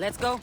Let's go.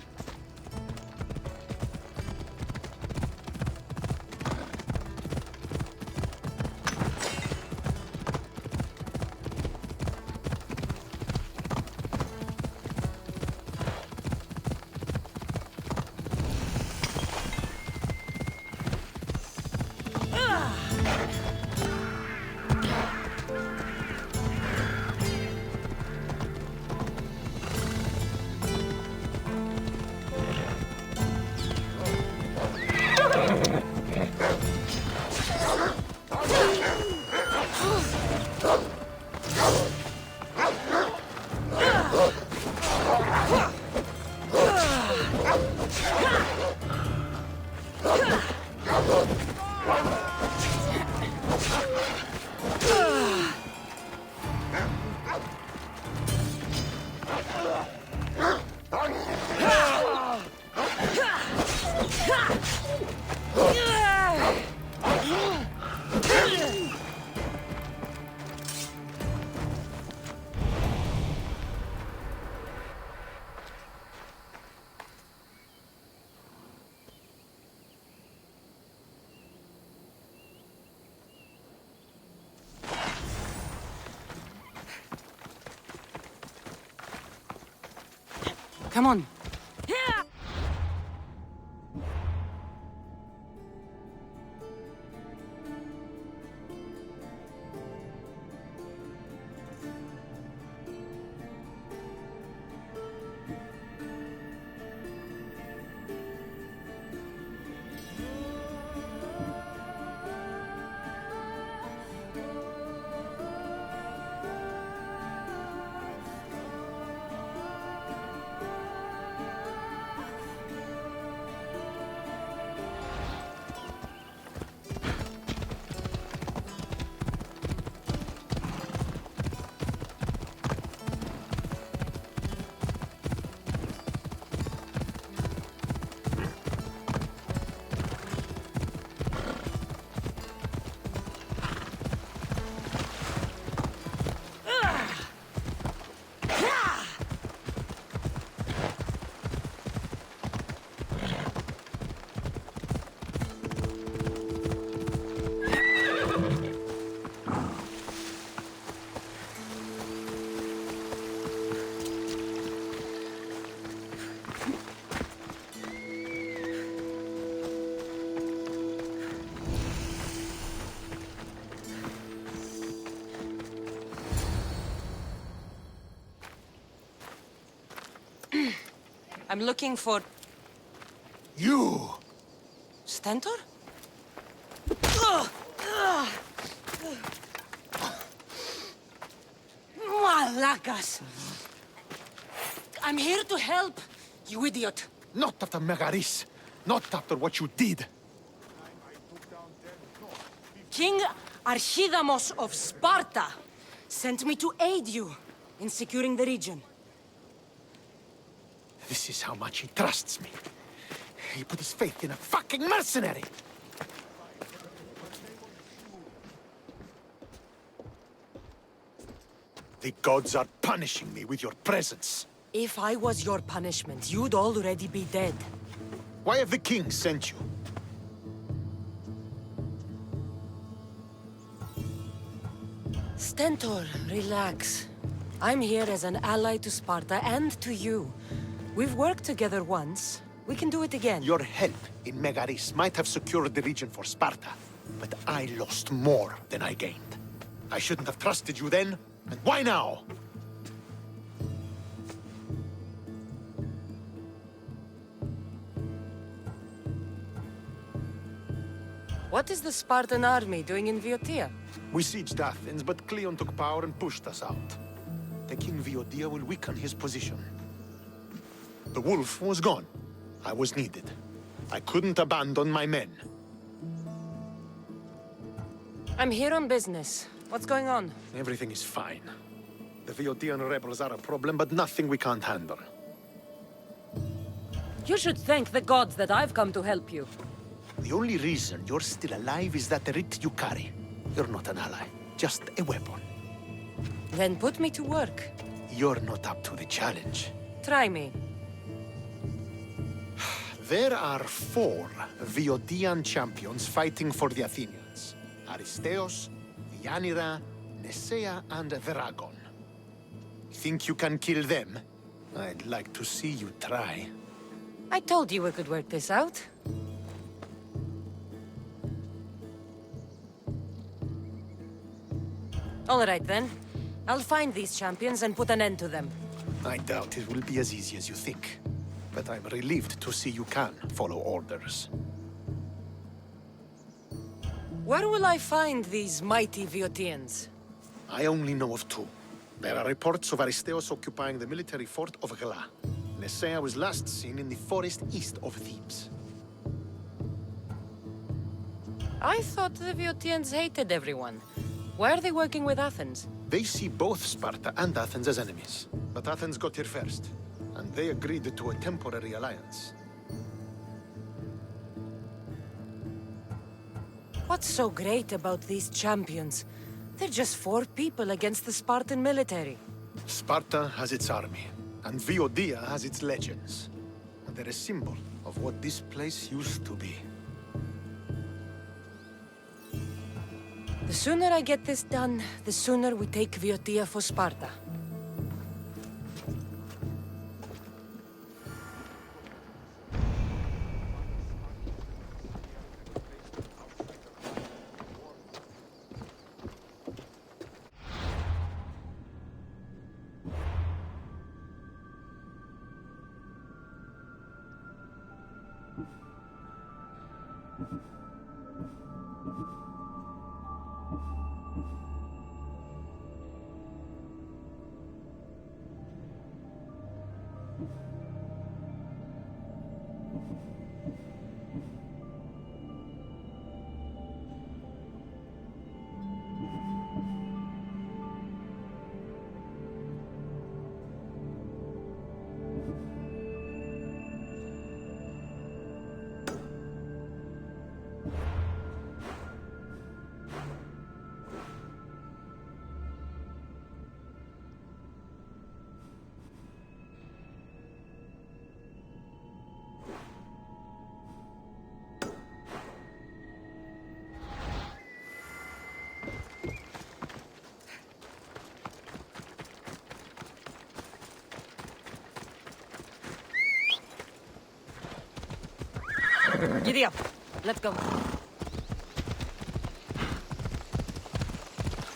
Come on. I'm looking for... You! Stentor? Malakas! I'm here to help, you idiot. Not after Megaris. Not after what you did. King Archidamos of Sparta sent me to aid you in securing the region. This is how much he trusts me. He put his faith in a fucking mercenary! The gods are punishing me with your presence. If I was your punishment, you'd already be dead. Why have the kings sent you? Stentor, relax. I'm here as an ally to Sparta and to you. We've worked together once. We can do it again. Your help in Megaris might have secured the region for Sparta, but I lost more than I gained. I shouldn't have trusted you then, and why now? What is the Spartan army doing in Viotia? We sieged Athens, but Cleon took power and pushed us out. Taking Viotia will weaken his position. The wolf was gone. I was needed. I couldn't abandon my men. I'm here on business. What's going on? Everything is fine. The Viotian rebels are a problem, but nothing we can't handle. You should thank the gods that I've come to help you. The only reason you're still alive is that writ you carry. You're not an ally, just a weapon. Then put me to work. You're not up to the challenge. Try me. There are 4 Viodian champions fighting for the Athenians. Aristeos, Yanira, Nesea, and Veragon. Think you can kill them? I'd like to see you try. I told you we could work this out. All right, then. I'll find these champions and put an end to them. I doubt it will be as easy as you think. But I'm relieved to see you can follow orders. Where will I find these mighty Viotians? I only know of 2. There are reports of Aristeos occupying the military fort of Gela. Nesea was last seen in the forest east of Thebes. I thought the Viotians hated everyone. Why are they working with Athens? They see both Sparta and Athens as enemies. But Athens got here first, and they agreed to a temporary alliance. What's so great about these champions? They're just 4 people against the Spartan military. Sparta has its army, and Viodia has its legends. And they're a symbol of what this place used to be. The sooner I get this done, the sooner we take Viotia for Sparta. Giddy up. Let's go.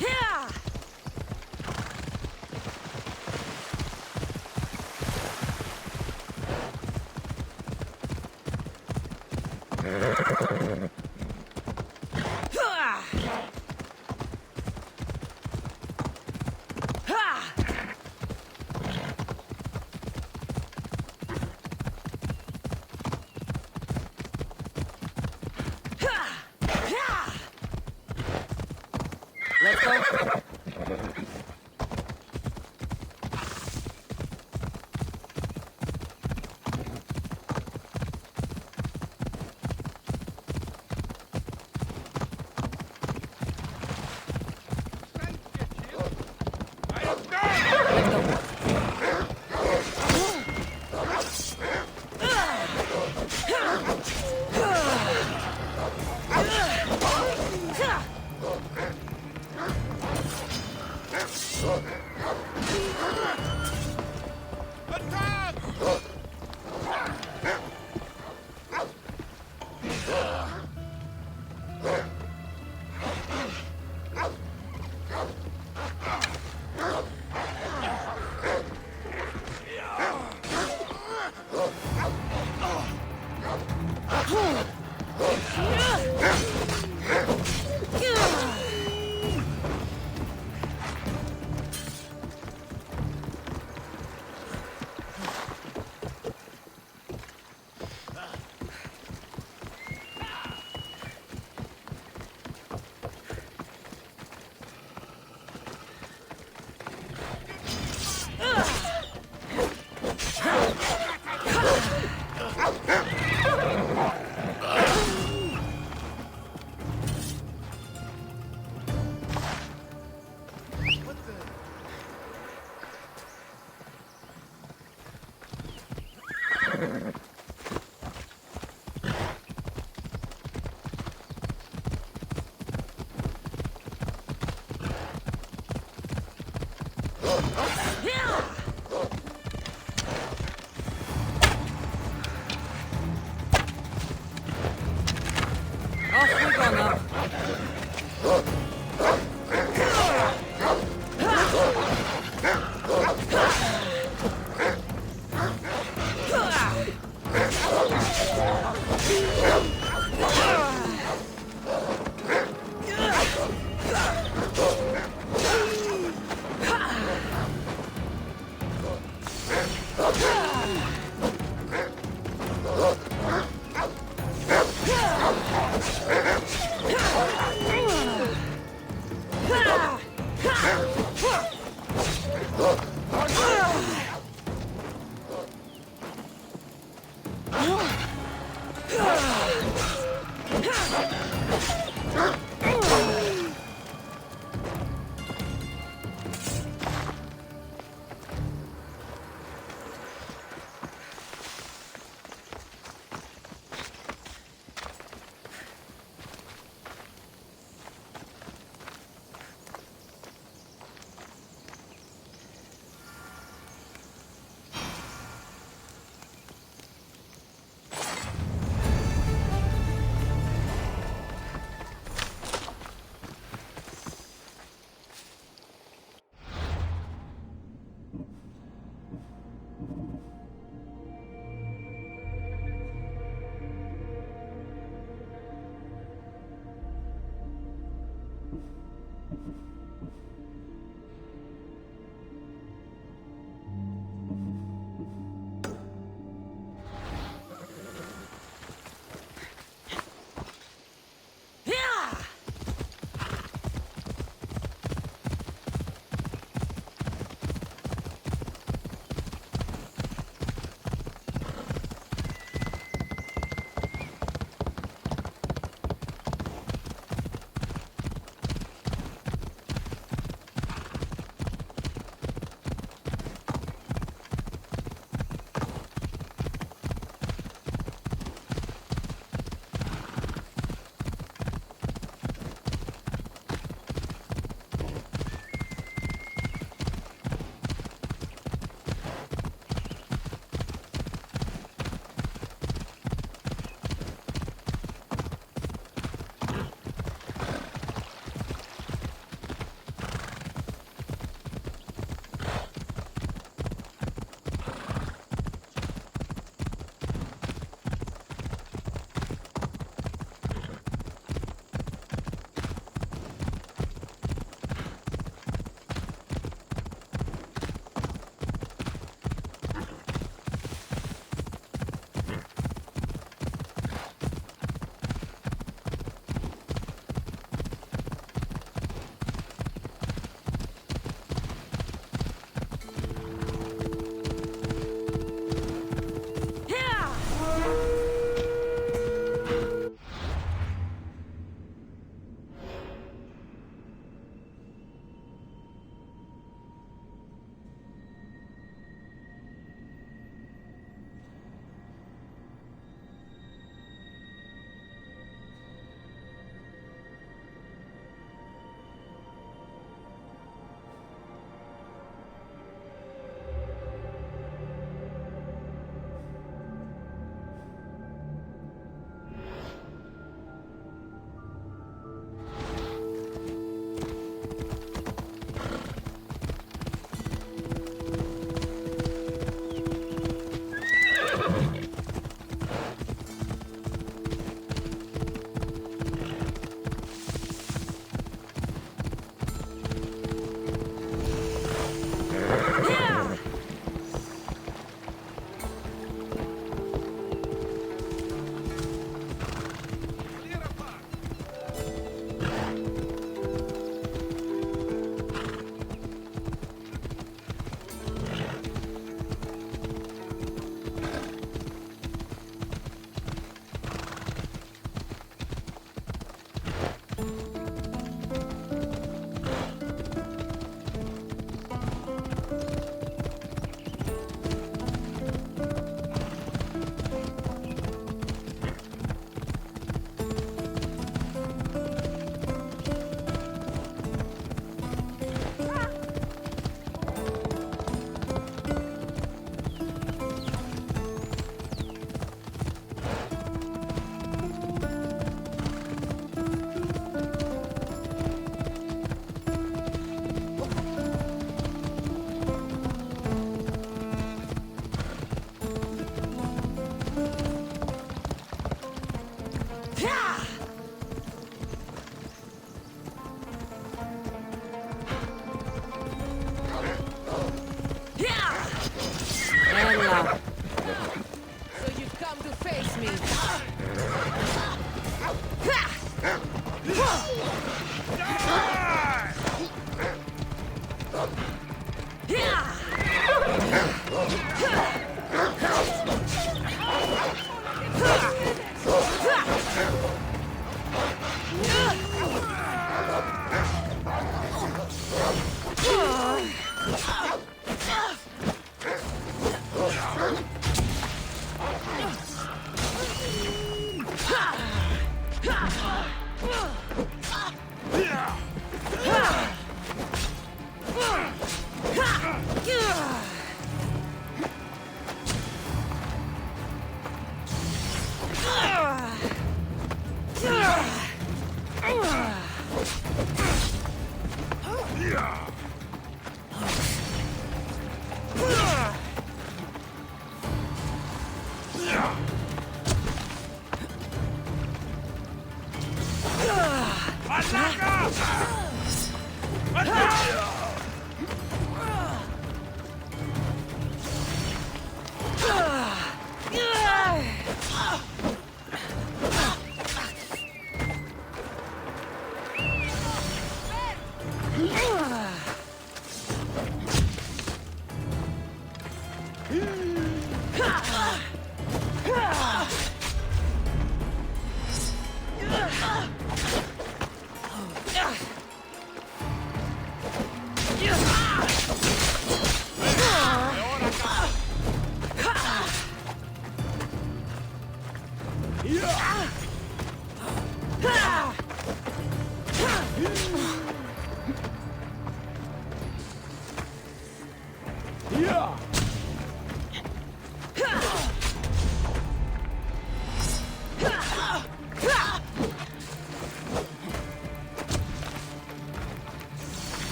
Yeah! Let's go. So you've come to face me.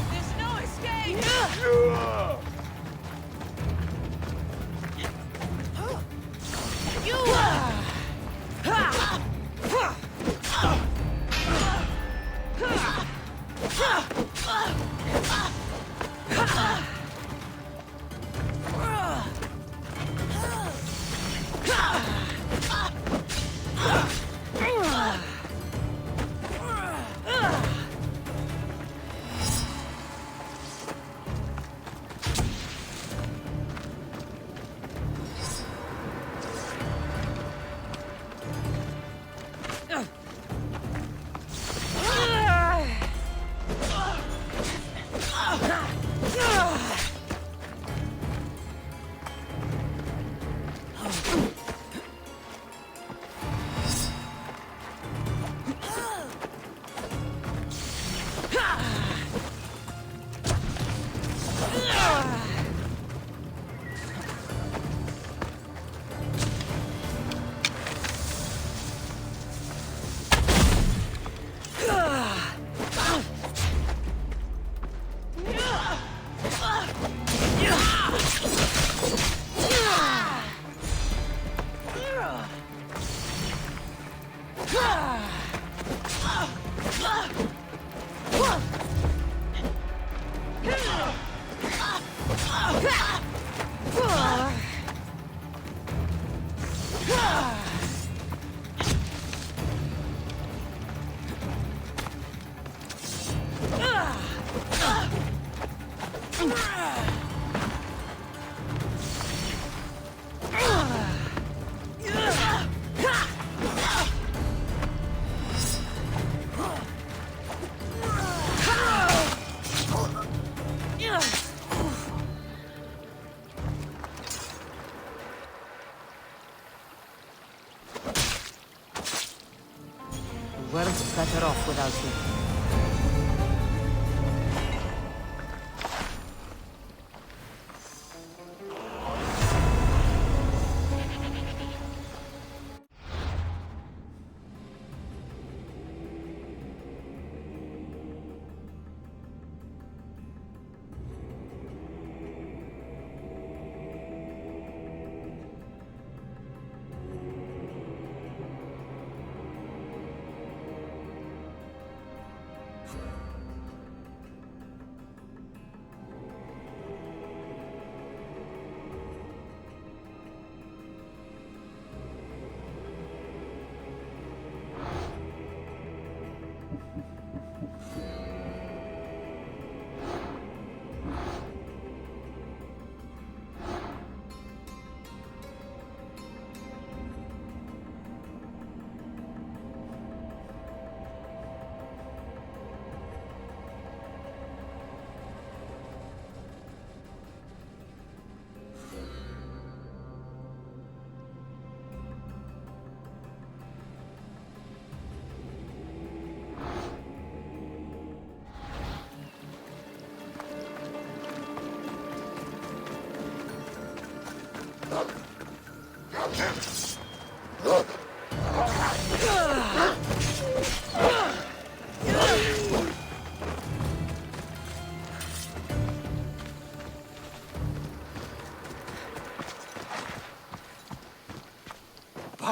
There's no escape!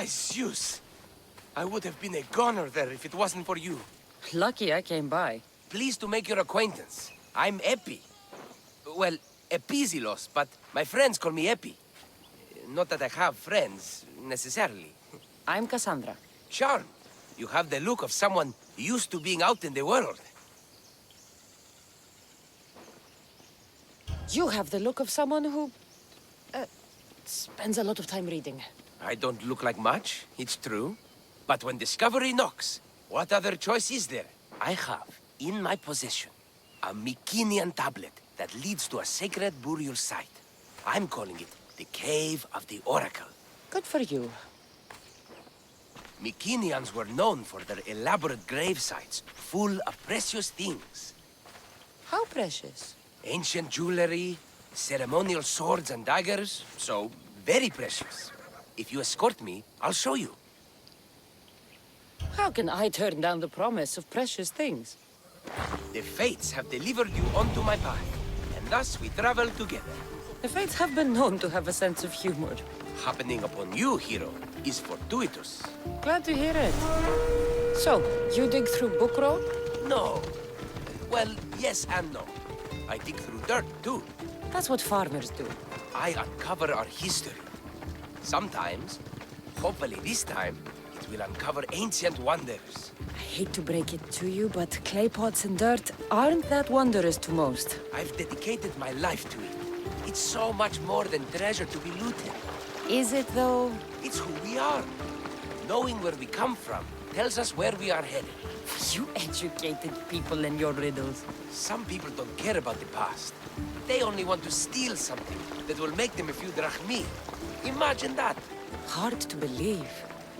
By Zeus! I would have been a goner there if it wasn't for you. Lucky I came by. Pleased to make your acquaintance. I'm Epi. Well, Epizilos, but my friends call me Epi. Not that I have friends, necessarily. I'm Cassandra. Charmed. You have the look of someone used to being out in the world. You have the look of someone who... spends a lot of time reading. I don't look like much, it's true. But when discovery knocks, what other choice is there? I have, in my possession, a Mycenaean tablet that leads to a sacred burial site. I'm calling it the Cave of the Oracle. Good for you. Mycenaeans were known for their elaborate grave sites, full of precious things. How precious. Ancient jewelry, ceremonial swords and daggers, so very precious. If you escort me, I'll show you. How can I turn down the promise of precious things? The fates have delivered you onto my path, and thus we travel together. The fates have been known to have a sense of humor. Happening upon you, hero, is fortuitous. Glad to hear it. So, you dig through Book Road? No. Well, yes and no. I dig through dirt, too. That's what farmers do. I uncover our history. Sometimes, hopefully this time, it will uncover ancient wonders. I hate to break it to you, but clay pots and dirt aren't that wondrous to most. I've dedicated my life to it. It's so much more than treasure to be looted. Is it, though? It's who we are. Knowing where we come from tells us where we are headed. You educated people and your riddles. Some people don't care about the past. They only want to steal something that will make them a few drachmi. Imagine that. Hard to believe.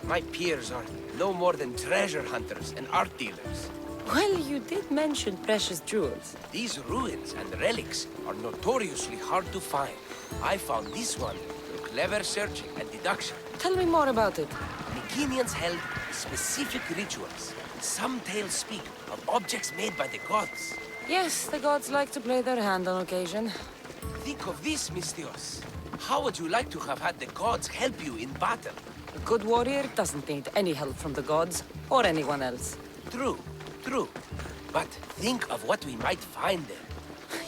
My peers are no more than treasure hunters and art dealers. Well, you did mention precious jewels. These ruins and relics are notoriously hard to find. I found this one through clever searching and deduction. Tell me more about it. Mycenaeans held specific rituals. Some tales speak of objects made by the gods. Yes, the gods like to play their hand on occasion. Think of this, Mystios. How would you like to have had the gods help you in battle? A good warrior doesn't need any help from the gods, or anyone else. True, true. But think of what we might find there.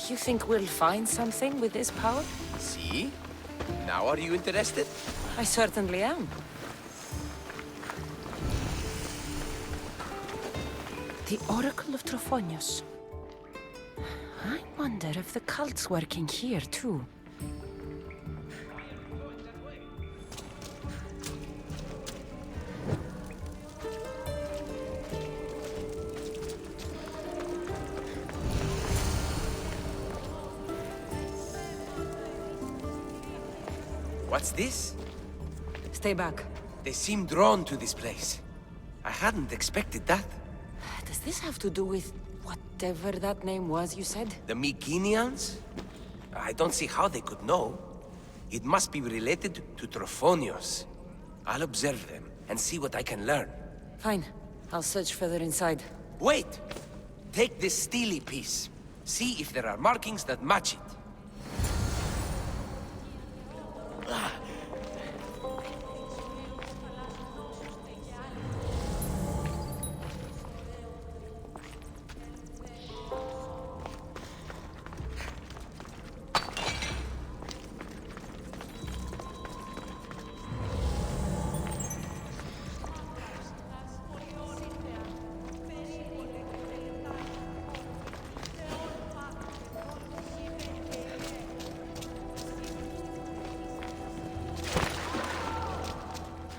You think we'll find something with this power? See? Now are you interested? I certainly am. The Oracle of Trophonius. I wonder if the cult's working here, too. What's this? Stay back. They seem drawn to this place. I hadn't expected that. Does this have to do with whatever that name was you said? The Mycenaeans? I don't see how they could know. It must be related to Trophonius. I'll observe them and see what I can learn. Fine. I'll search further inside. Wait! Take this steely piece. See if there are markings that match it.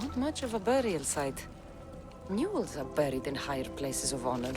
Not much of a burial site. Mules are buried in higher places of honor.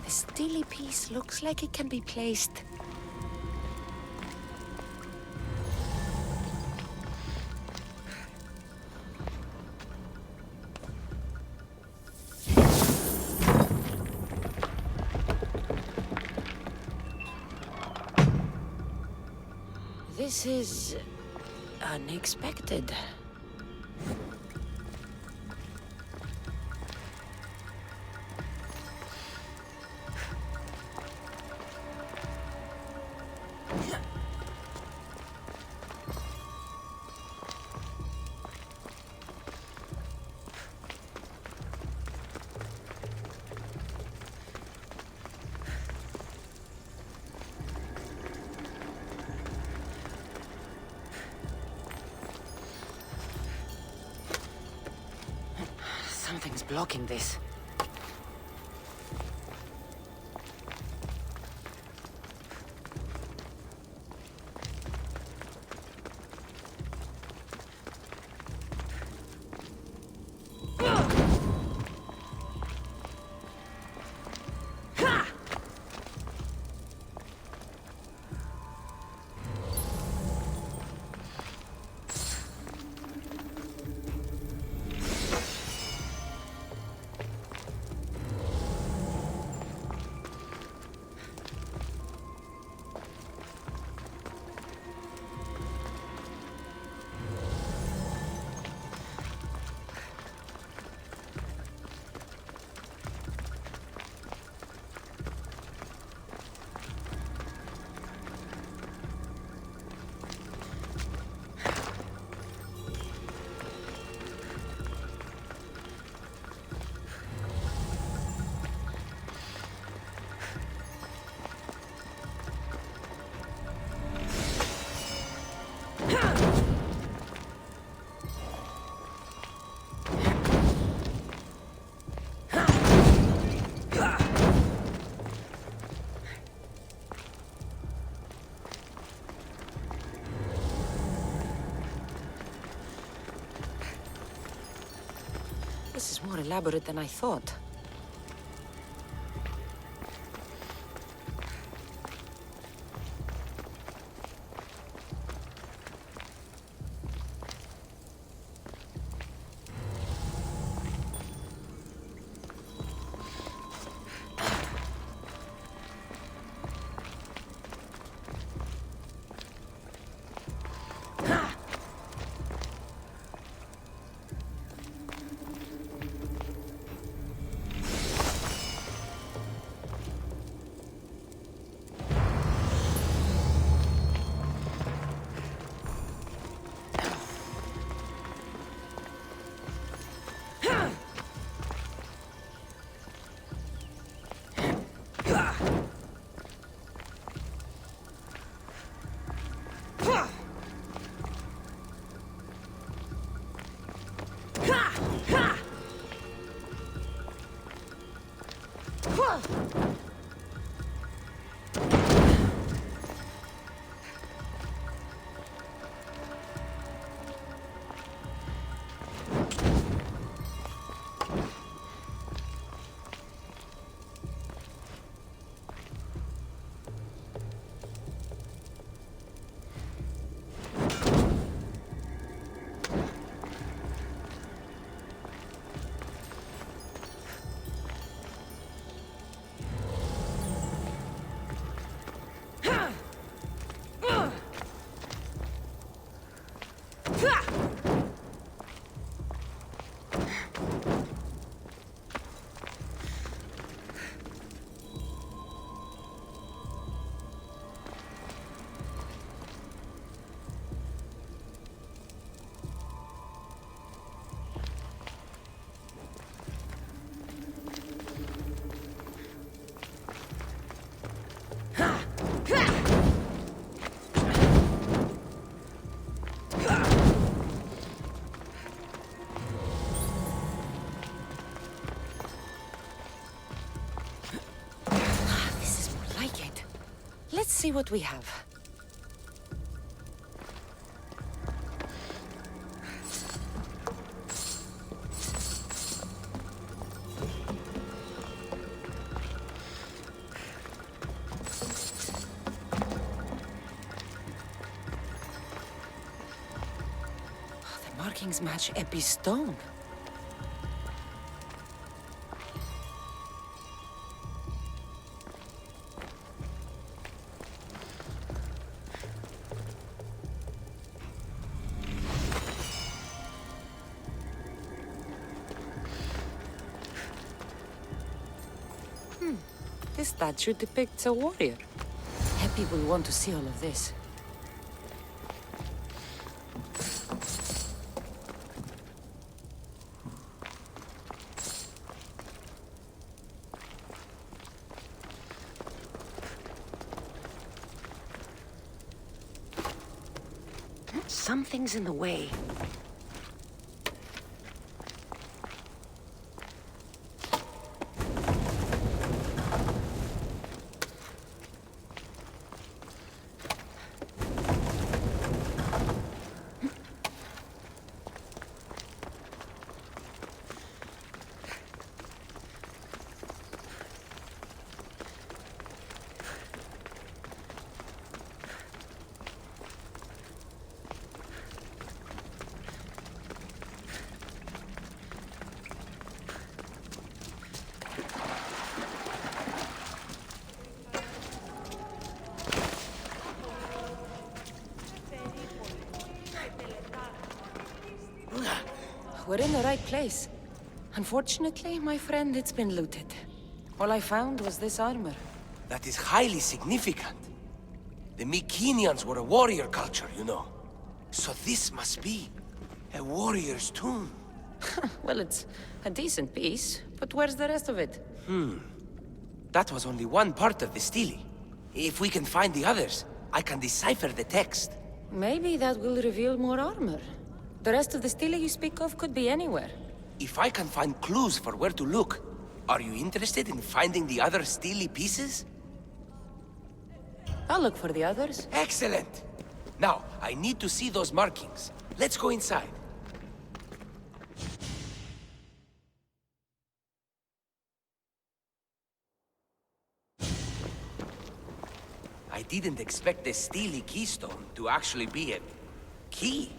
The steely piece looks like it can be placed. This is unexpected. Something's blocking this. This is more elaborate than I thought. Let's see what we have. markings match Epi's stone. This statue depicts a warrior. Epi will want to see all of this. Something's in the way. We're in the right place. Unfortunately, my friend, it's been looted. All I found was this armor. That is highly significant. The Mycenaeans were a warrior culture, you know. So this must be a warrior's tomb. Well, it's a decent piece, but where's the rest of it? That was only one part of the stele. If we can find the others, I can decipher the text. Maybe that will reveal more armor. The rest of the stele you speak of could be anywhere. If I can find clues for where to look, are you interested in finding the other stele pieces? I'll look for the others. Excellent! Now, I need to see those markings. Let's go inside. I didn't expect the stele keystone to actually be a key.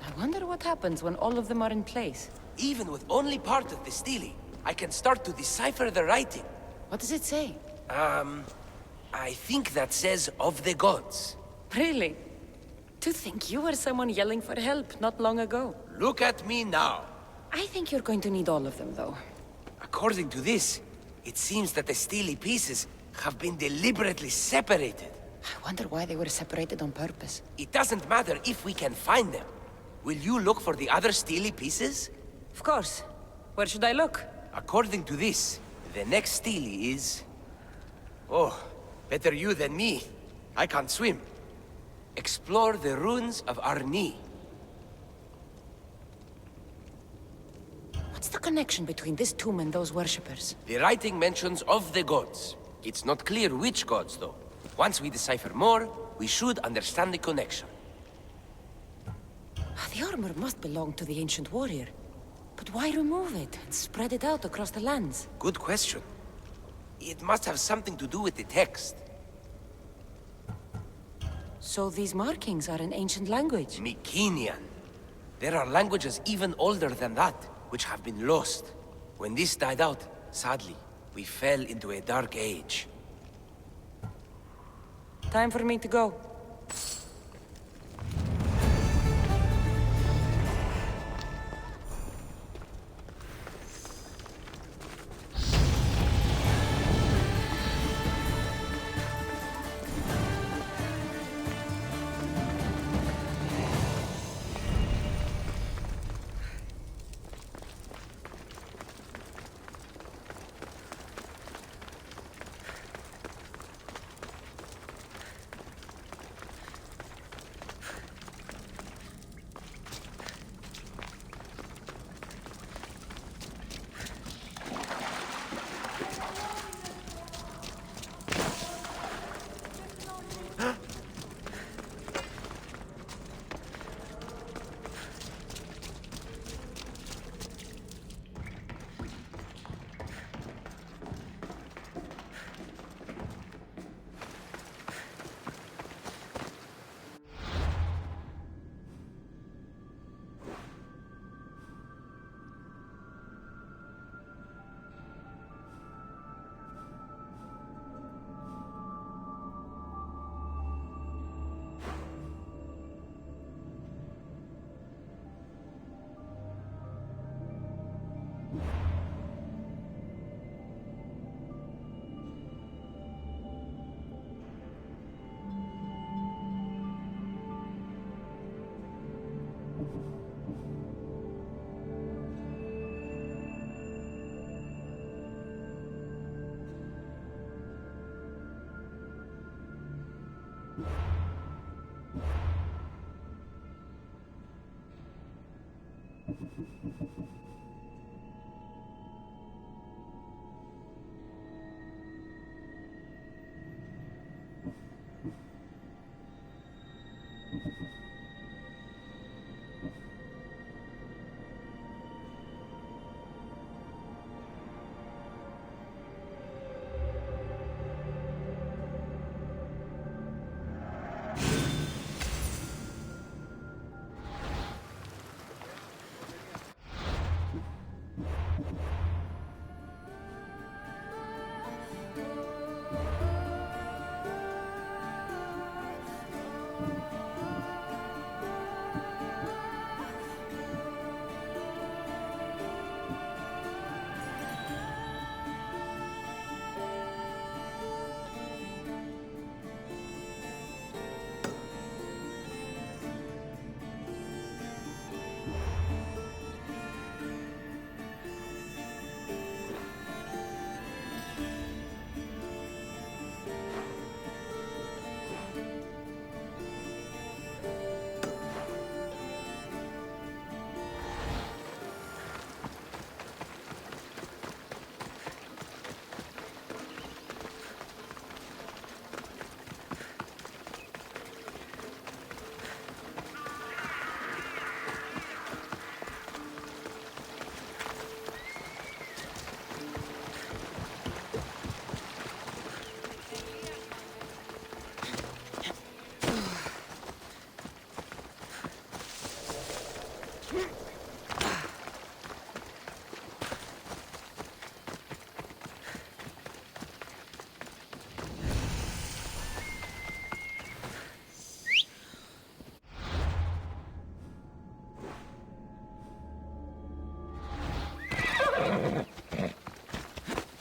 I wonder what happens when all of them are in place. Even with only part of the stele, I can start to decipher the writing. What does it say? I think that says of the gods. Really? To think you were someone yelling for help not long ago. Look at me now. I think you're going to need all of them, though. According to this, it seems that the stele pieces have been deliberately separated. I wonder why they were separated on purpose. It doesn't matter if we can find them. Will you look for the other stele pieces? Of course. Where should I look? According to this, the next stele is... Oh, better you than me. I can't swim. Explore the ruins of Arni. What's the connection between this tomb and those worshippers? The writing mentions of the gods. It's not clear which gods, though. Once we decipher more, we should understand the connection. The armor must belong to the ancient warrior. But why remove it and spread it out across the lands? Good question. It must have something to do with the text. So these markings are in ancient language? Mycenaean. There are languages even older than that, which have been lost. When this died out, sadly, we fell into a dark age. Time for me to go.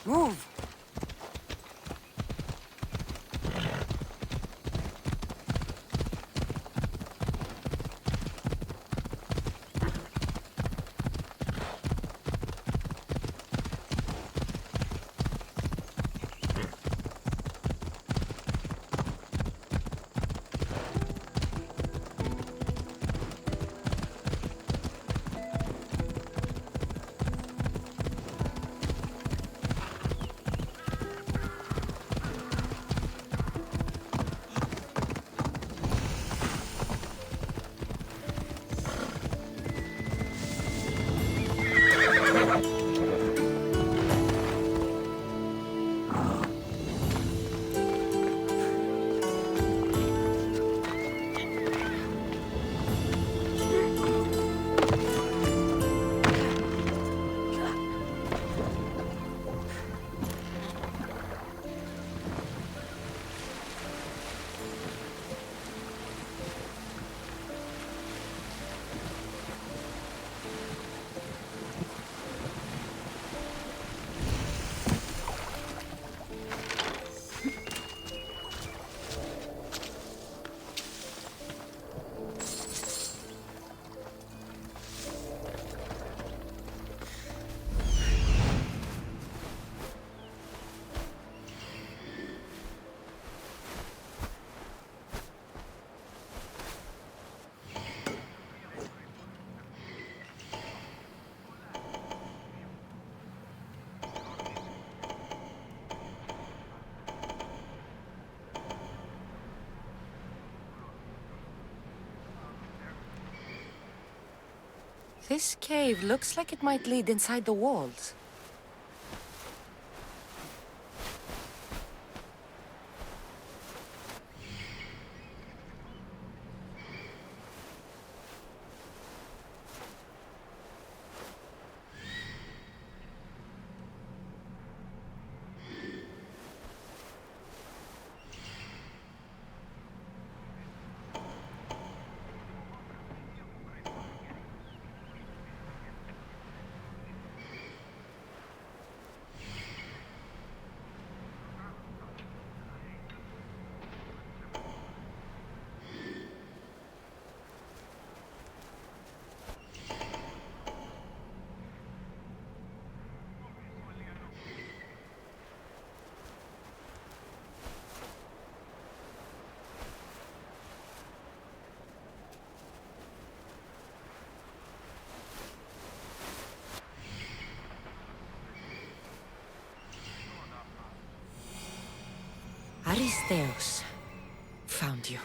Move! This cave looks like it might lead inside the walls. Aristeus found you.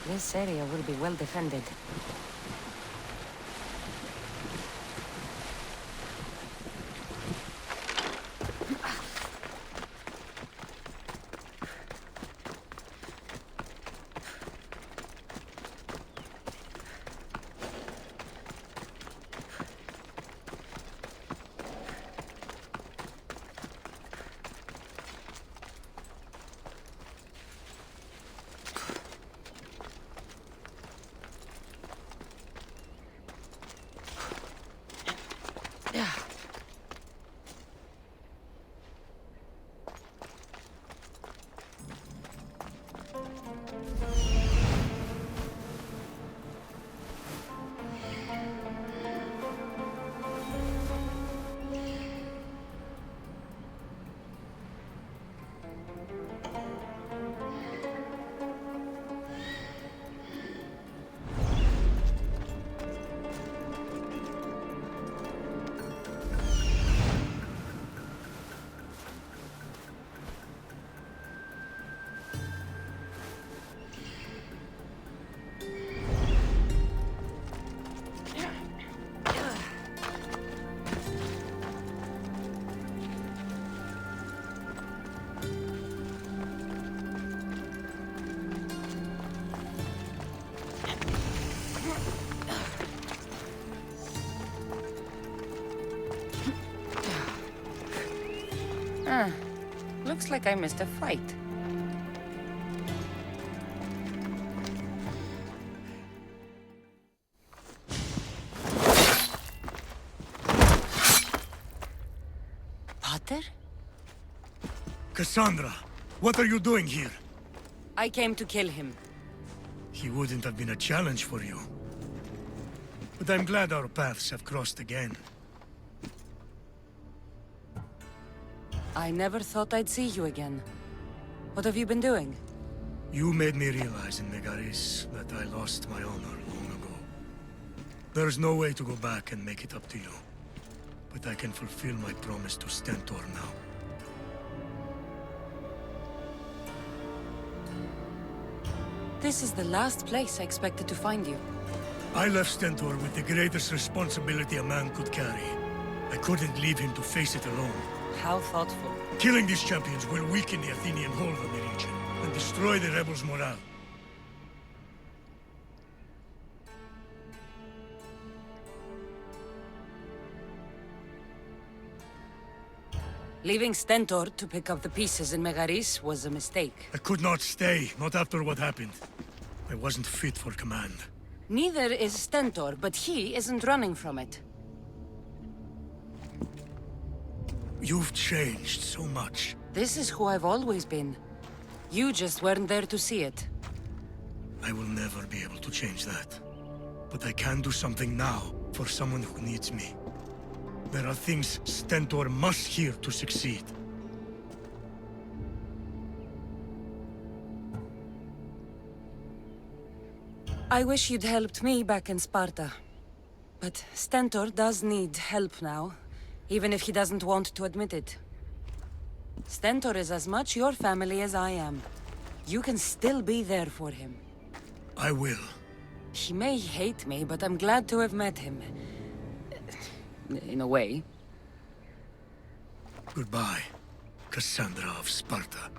This area will be well defended. Looks like I missed a fight. Potter? Cassandra, what are you doing here? I came to kill him. He wouldn't have been a challenge for you. But I'm glad our paths have crossed again. I never thought I'd see you again. What have you been doing? You made me realize in Megaris that I lost my honor long ago. There's no way to go back and make it up to you. But I can fulfill my promise to Stentor now. This is the last place I expected to find you. I left Stentor with the greatest responsibility a man could carry. I couldn't leave him to face it alone. How thoughtful. Killing these champions will weaken the Athenian hold on the region and destroy the rebels' morale. Leaving Stentor to pick up the pieces in Megaris was a mistake. I could not stay, not after what happened. I wasn't fit for command. Neither is Stentor, but he isn't running from it. You've changed so much. This is who I've always been. You just weren't there to see it. I will never be able to change that. But I can do something now for someone who needs me. There are things Stentor must hear to succeed. I wish you'd helped me back in Sparta. But Stentor does need help now, even if he doesn't want to admit it. Stentor is as much your family as I am. You can still be there for him. I will. He may hate me, but I'm glad to have met him. In a way. Goodbye, Cassandra of Sparta.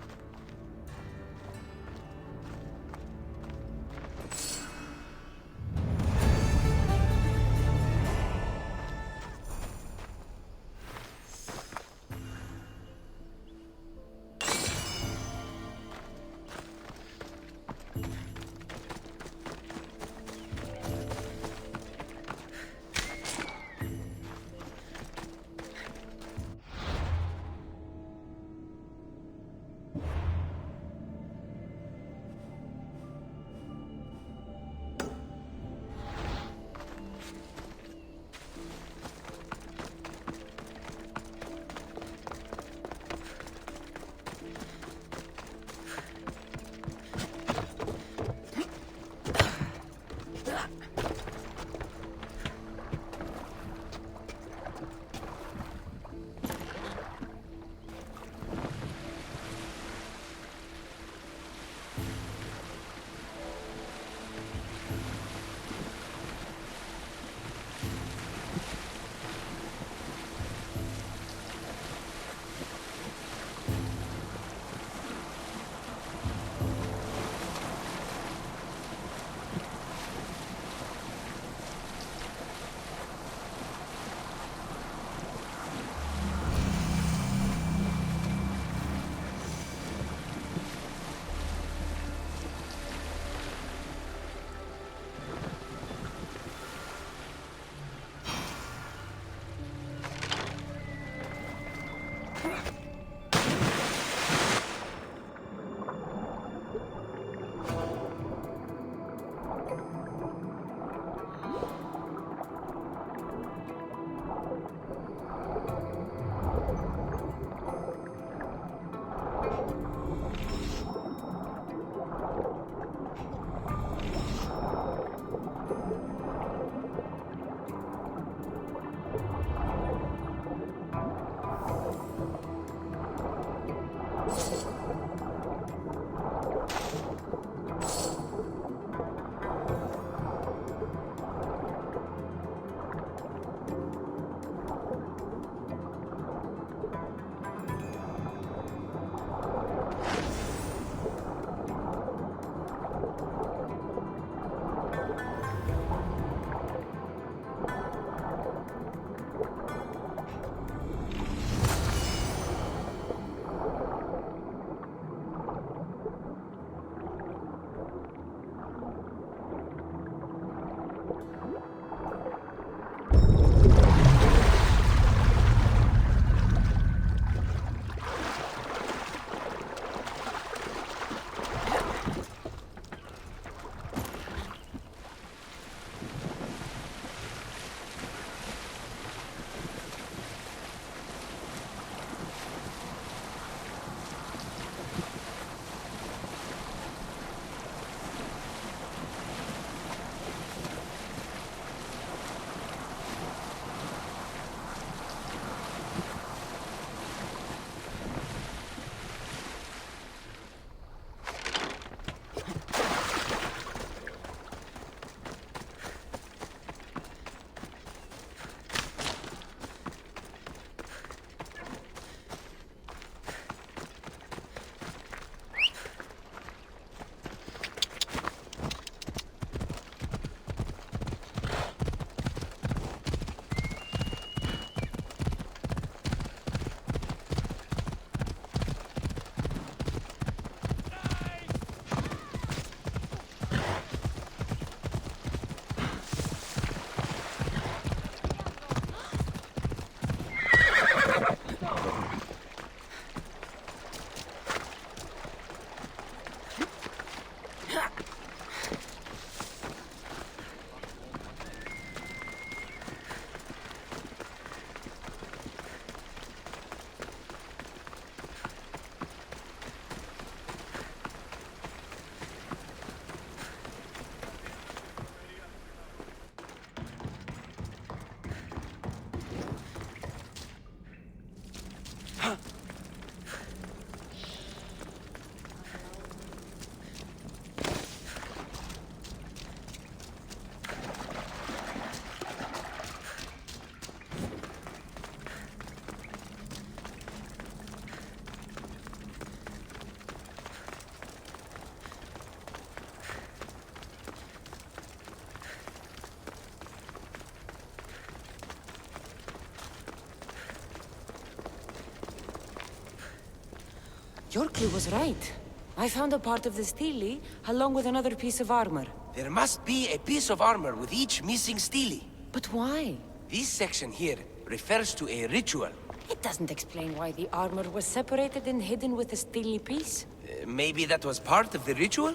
Your clue was right. I found a part of the stele, along with another piece of armor. There must be a piece of armor with each missing stele. But why? This section here refers to a ritual. It doesn't explain why the armor was separated and hidden with the stele piece. Maybe that was part of the ritual?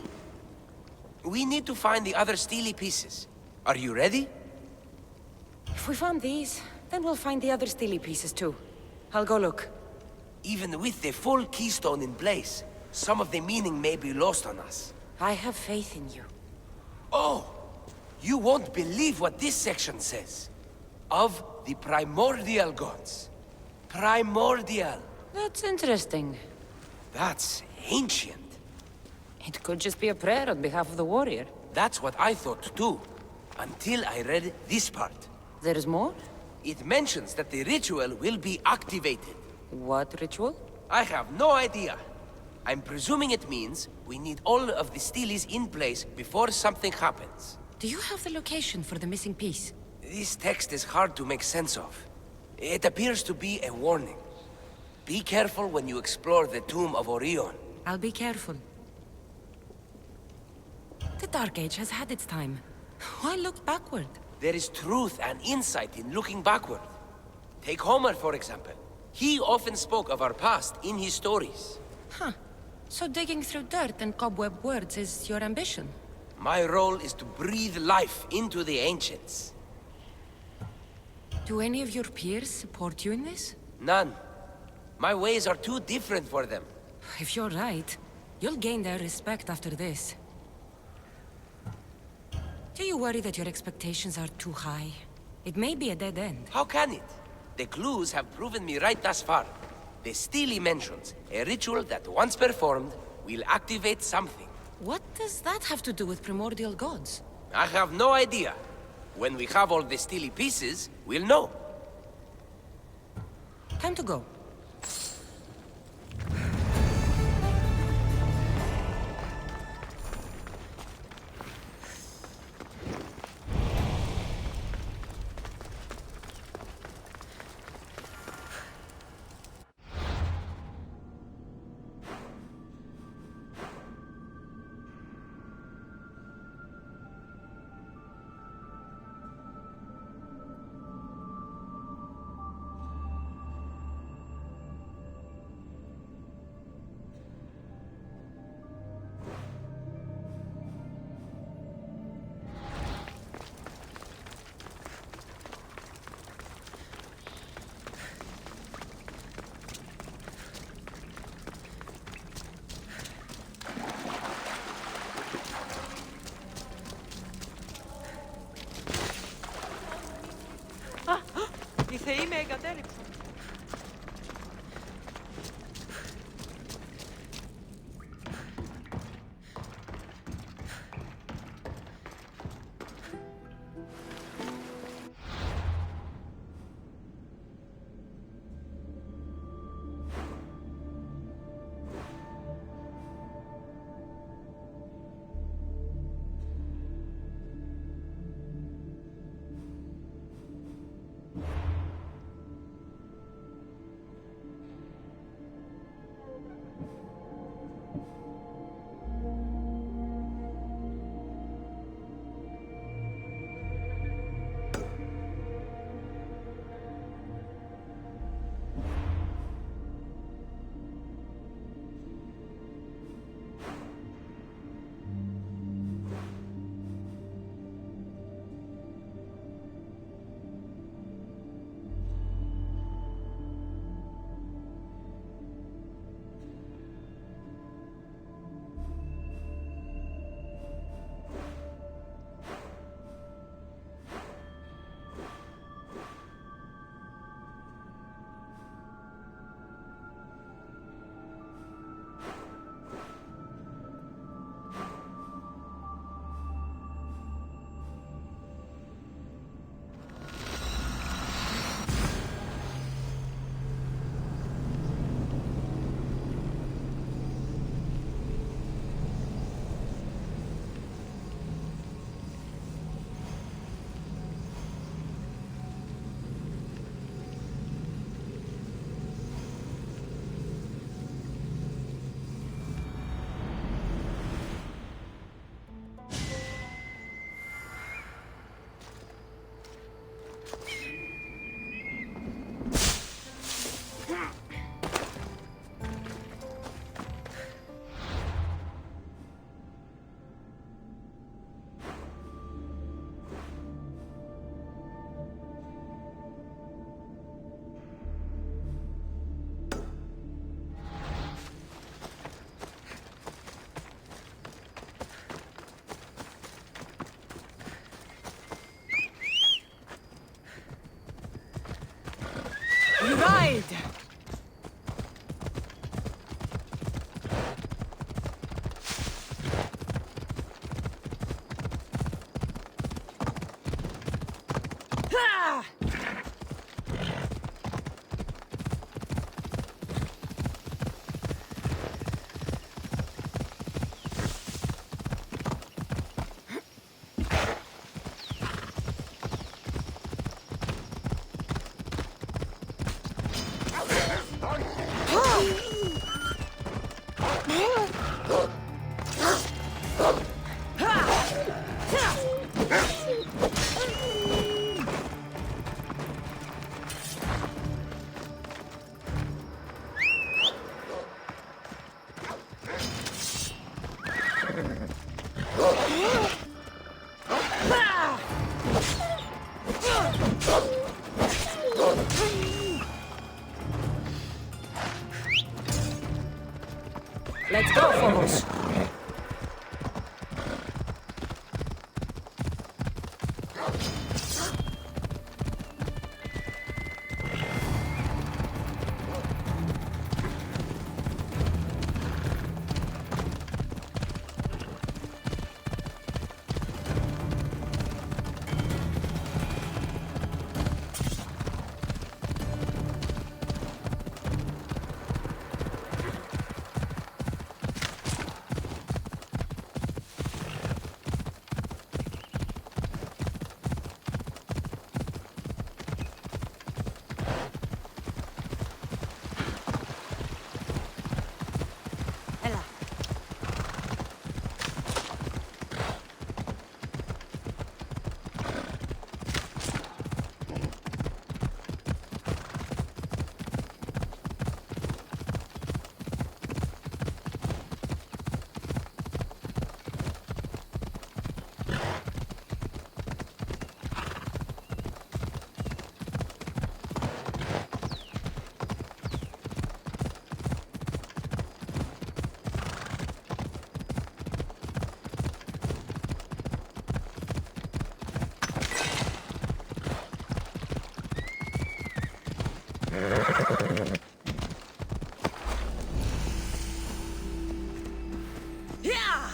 We need to find the other stele pieces. Are you ready? If we found these, then we'll find the other stele pieces too. I'll go look. Even with the full keystone in place, some of the meaning may be lost on us. I have faith in you. Oh! You won't believe what this section says. Of the primordial gods. Primordial. That's interesting. That's ancient. It could just be a prayer on behalf of the warrior. That's what I thought too. Until I read this part. There's more? It mentions that the ritual will be activated. What ritual? I have no idea. I'm presuming it means we need all of the steles in place before something happens. Do you have the location for the missing piece? This text is hard to make sense of. It appears to be a warning. Be careful when you explore the tomb of Orion. I'll be careful. The Dark Age has had its time. Why look backward? There is truth and insight in looking backward. Take Homer, for example. He often spoke of our past in his stories. Huh. So digging through dirt and cobweb words is your ambition? My role is to breathe life into the ancients. Do any of your peers support you in this? None. My ways are too different for them. If you're right, you'll gain their respect after this. Do you worry that your expectations are too high? It may be a dead end. How can it? The clues have proven me right thus far. The stele mentions a ritual that once performed will activate something. What does that have to do with primordial gods? I have no idea. When we have all the stele pieces, we'll know. Time to go. Let's go, Phobos. Yeah!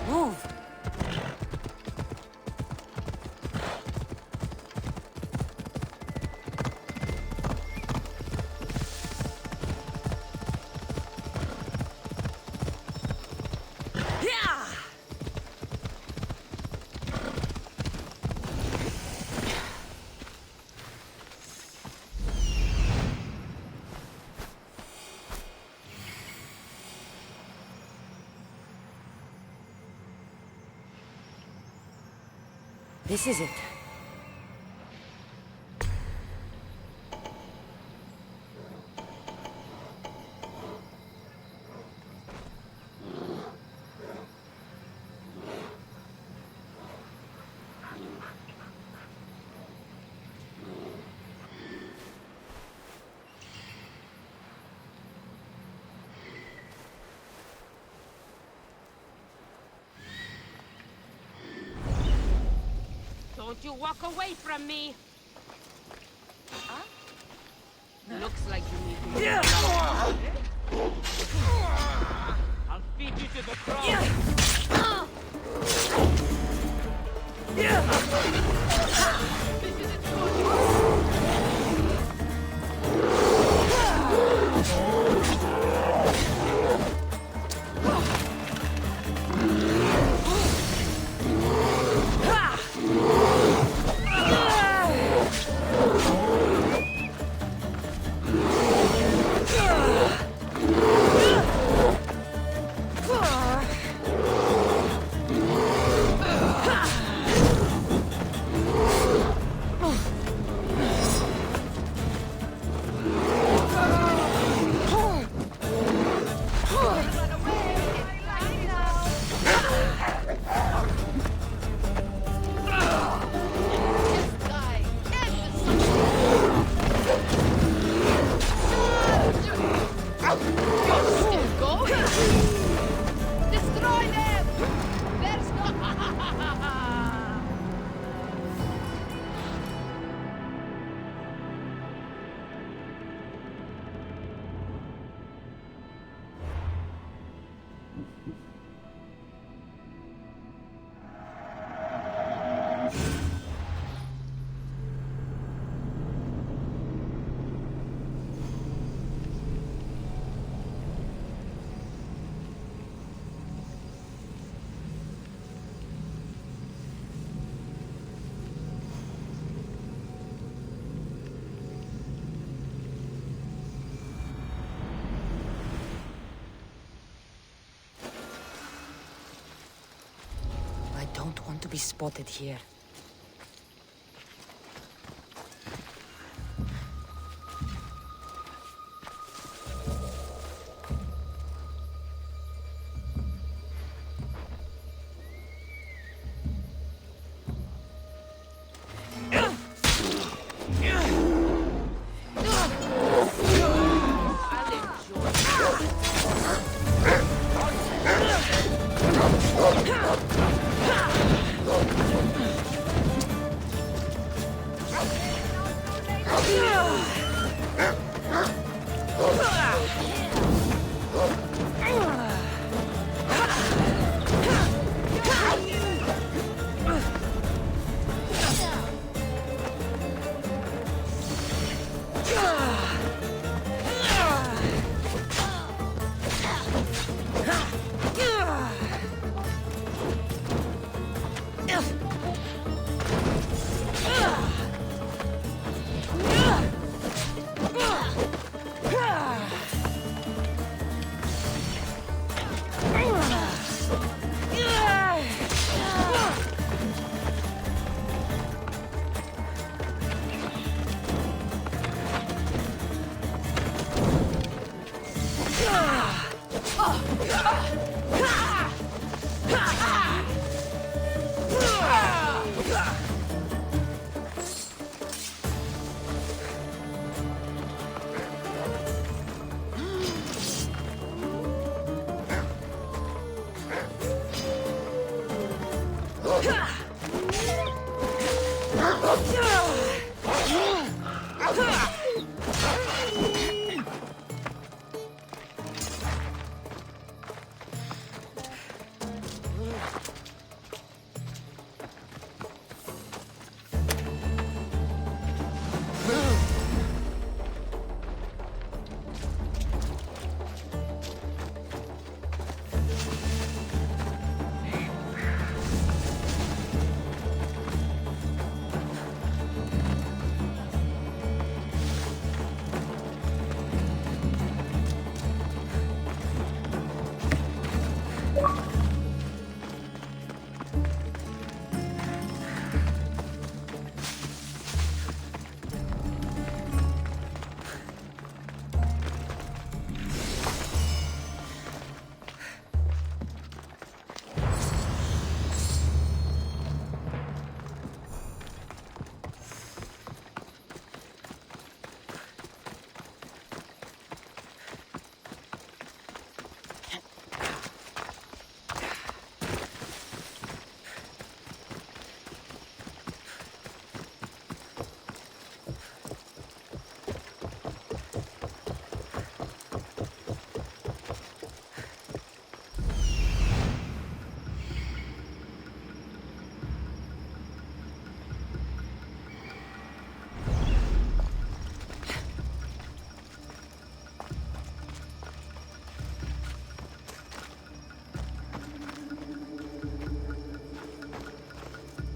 Move! Yeah! This is it. Don't you walk away from me! Looks like you need to... I'll feed you to the crow! This isn't good! I don't want to be spotted here.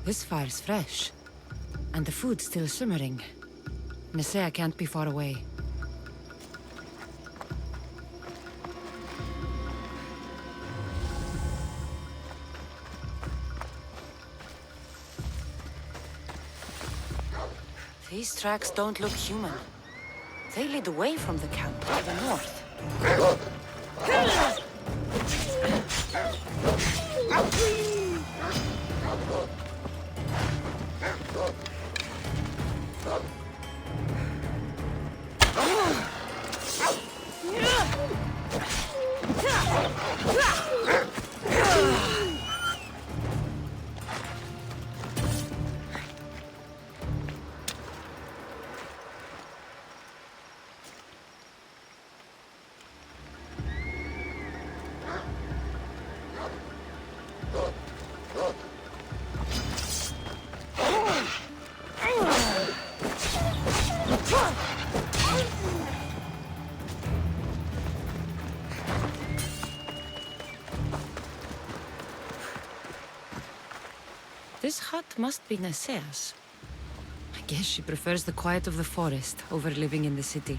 This fire's fresh, and the food's still simmering. Nesea can't be far away. These tracks don't look human. They lead away from the camp to the north. This hut must be Nesea's. I guess she prefers the quiet of the forest over living in the city.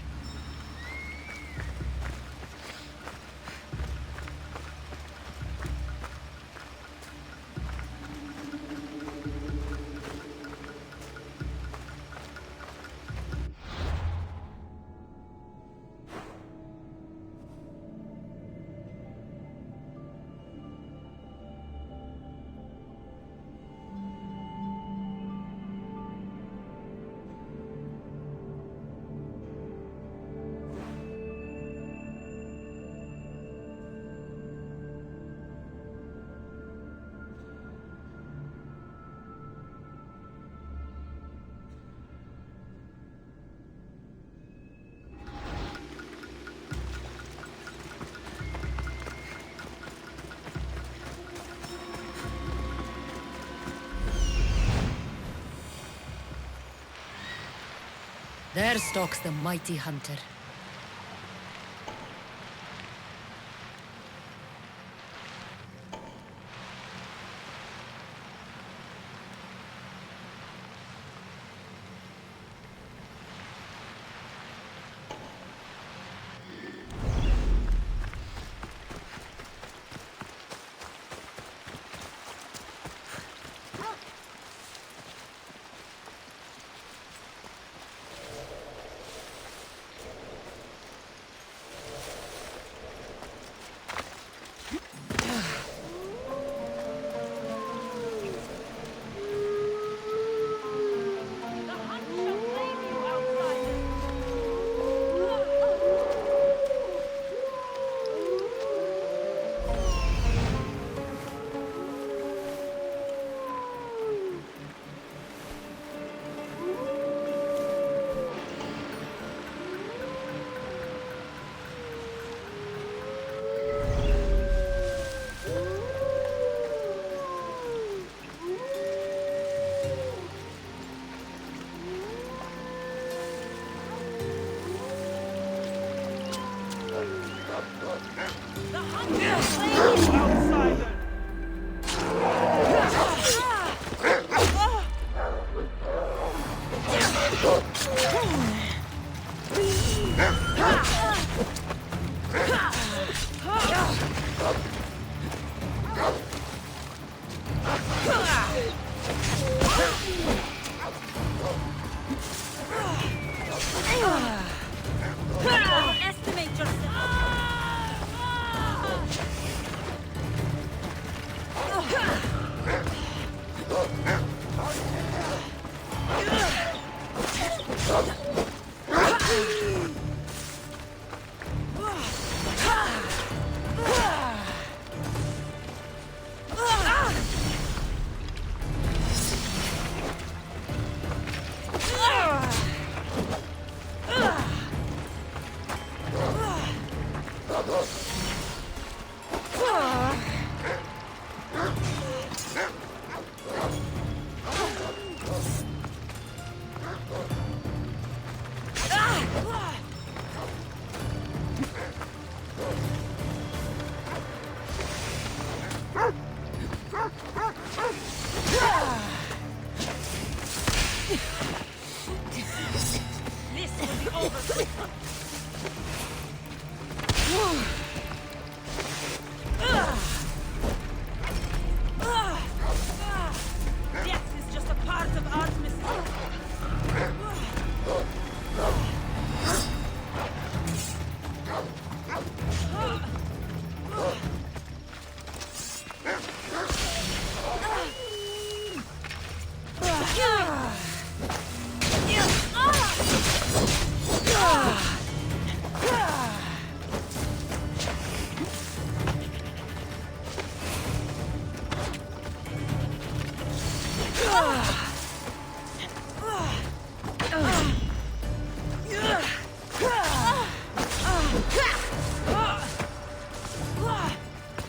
There stalks the mighty hunter.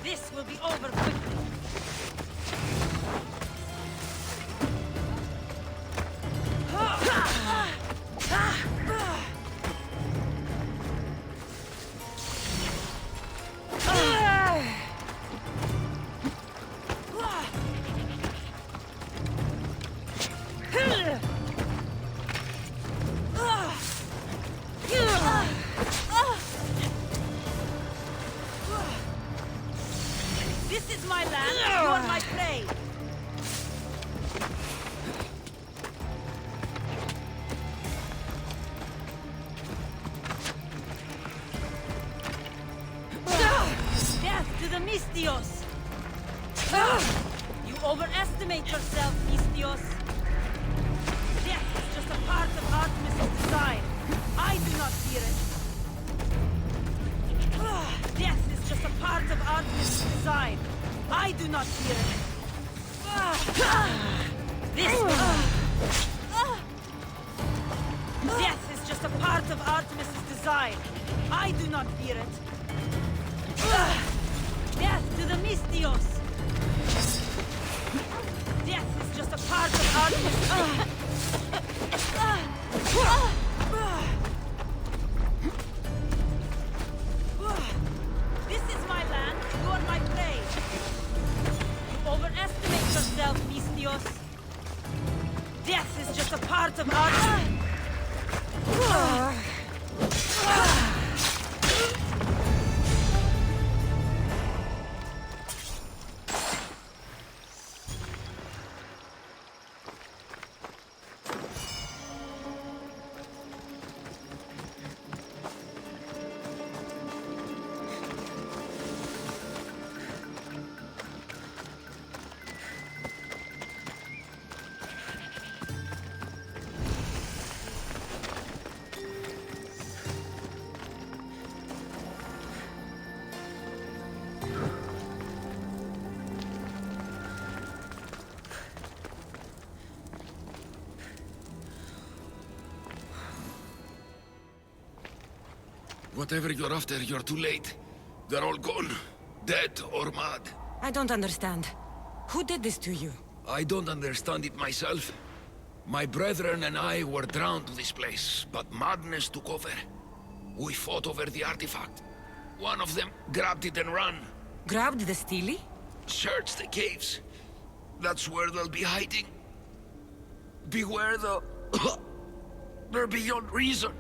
This will be over quickly. This is my land, you're my prey. Death to the Mistios! You overestimate yourself, Mistios. Death is just a part of Artemis' design. I do not fear it. Death is just a part of Artemis' design. I do not fear it. This Death is just a part of Artemis' design. I do not fear it. Death to the Mistios! Death is just a part of Artemis' This is my land, you are my prey. You overestimate yourself, Mistios. Death is just a part of Artemis. Whatever you're after, you're too late. They're all gone. Dead or mad. I don't understand. Who did this to you? I don't understand it myself. My brethren and I were drawn to this place, but madness took over. We fought over the artifact. One of them grabbed it and ran. Grabbed the Stele? Search the caves. That's where they'll be hiding. Beware the... They're beyond reason.